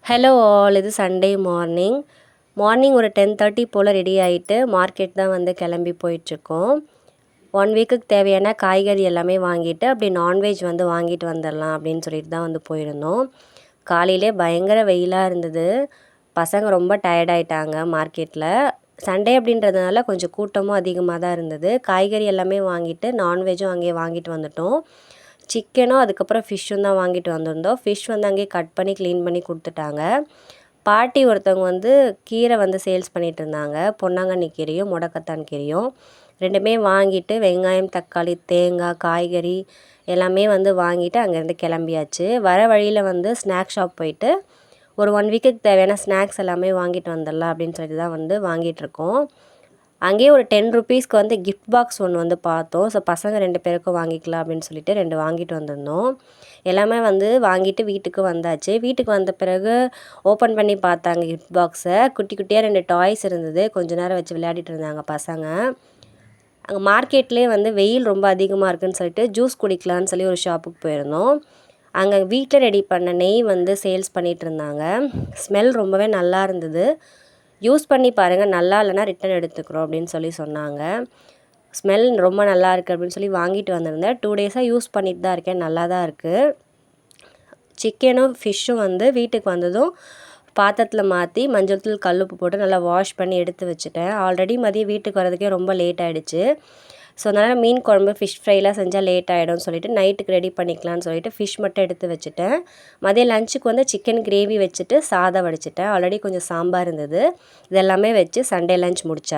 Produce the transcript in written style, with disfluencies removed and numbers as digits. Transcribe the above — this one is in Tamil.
ஹலோ ஆல், இது சண்டே மார்னிங் ஒரு 10:30 போல் ரெடி ஆகிட்டு மார்க்கெட் தான் வந்து கிளம்பி போயிட்டுருக்கோம். 1 வீக்குக்கு தேவையான காய்கறி எல்லாமே வாங்கிட்டு அப்படி நான்வெஜ் வந்து வாங்கிட்டு வந்துடலாம் அப்படின்னு சொல்லிட்டு தான் வந்து போயிருந்தோம். காலையிலே பயங்கர வெயிலாக இருந்தது. பசங்க ரொம்ப டயர்டாயிட்டாங்க. மார்க்கெட்டில் சண்டே அப்படின்றதுனால கொஞ்சம் கூட்டமும் அதிகமாக தான் இருந்தது. காய்கறி எல்லாமே வாங்கிட்டு நான்வெஜ்ஜும் அங்கேயே வாங்கிட்டு வந்துட்டோம். சிக்கனும் அதுக்கப்புறம் ஃபிஷ்ஷும் தான் வாங்கிட்டு வந்திருந்தோம். ஃபிஷ் வந்து அங்கேயே கட் பண்ணி க்ளீன் பண்ணி கொடுத்துட்டாங்க. பாட்டி ஒருத்தவங்க வந்து கீரை வந்து சேல்ஸ் பண்ணிகிட்டு இருந்தாங்க. பொன்னாங்கண்ணி கீரையும் முடக்கத்தான் கீரையும் ரெண்டுமே வாங்கிட்டு வெங்காயம், தக்காளி, தேங்காய், காய்கறி எல்லாமே வந்து வாங்கிட்டு அங்கேருந்து கிளம்பியாச்சு. வர வழியில் வந்து ஸ்நாக் ஷாப் போயிட்டு ஒரு 1 வீக்குக்கு தேவையான ஸ்நாக்ஸ் எல்லாமே வாங்கிட்டு வந்துடலாம் அப்படின்னு சொல்லிட்டு தான் வந்து வாங்கிட்டுருக்கோம். அங்கேயே ஒரு 10 ருப்பீஸ்க்கு வந்து கிஃப்ட் பாக்ஸ் ஒன்று வந்து பார்த்தோம். ஸோ பசங்க 2 பேருக்கும் வாங்கிக்கலாம் அப்படின்னு சொல்லிட்டு 2 வாங்கிட்டு வந்திருந்தோம். எல்லாமே வந்து வாங்கிட்டு வீட்டுக்கு வந்தாச்சு. வீட்டுக்கு வந்த பிறகு ஓப்பன் பண்ணி பார்த்தாங்க கிஃப்ட் பாக்ஸை. குட்டி குட்டியாக 2 டாய்ஸ் இருந்தது. கொஞ்ச நேரம் வச்சு விளையாடிட்டு இருந்தாங்க பசங்க. அங்கே மார்க்கெட்லேயே வந்து வெயில் ரொம்ப அதிகமாக இருக்குதுன்னு சொல்லிட்டு ஜூஸ் குடிக்கலான்னு சொல்லி ஒரு ஷாப்புக்கு போயிருந்தோம். அங்கே வீட்டில் ரெடி பண்ண நெய் வந்து சேல்ஸ் பண்ணிகிட்டு இருந்தாங்க. ஸ்மெல் ரொம்பவே நல்லா இருந்தது. யூஸ் பண்ணி பாருங்கள், நல்லா இல்லைனா ரிட்டன் எடுத்துக்கிறோம் அப்படின்னு சொல்லி சொன்னாங்க. ஸ்மெல் ரொம்ப நல்லா இருக்குது அப்படின்னு சொல்லி வாங்கிட்டு வந்திருந்தேன். 2 டேஸாக யூஸ் பண்ணிட்டு தான் இருக்கேன். நல்லா தான் இருக்குது. சிக்கனும் ஃபிஷ்ஷும் வந்து வீட்டுக்கு வந்ததும் பாத்திரத்தில் மாற்றி மஞ்சள் தூள் கல்லுப்பு போட்டு நல்லா வாஷ் பண்ணி எடுத்து வச்சுட்டேன். ஆல்ரெடி மதியம் வீட்டுக்கு வரதுக்கே ரொம்ப லேட் ஆகிடுச்சு. ஸோ அதனால் மீன் குழம்பு, ஃபிஷ் ஃப்ரைலாம் செஞ்சால் லேட் ஆகிடும்னு சொல்லிட்டு நைட்டுக்கு ரெடி பண்ணிக்கலான்னு சொல்லிட்டு ஃபிஷ் மட்டும் எடுத்து வச்சுட்டேன். மதியம் லஞ்சுக்கு வந்து சிக்கன் கிரேவி வச்சுட்டு சாதம் வடிச்சிட்டேன். ஆல்ரெடி கொஞ்சம் சாம்பார் இருந்தது. இதெல்லாமே வச்சு சண்டே லஞ்ச் முடித்தேன்.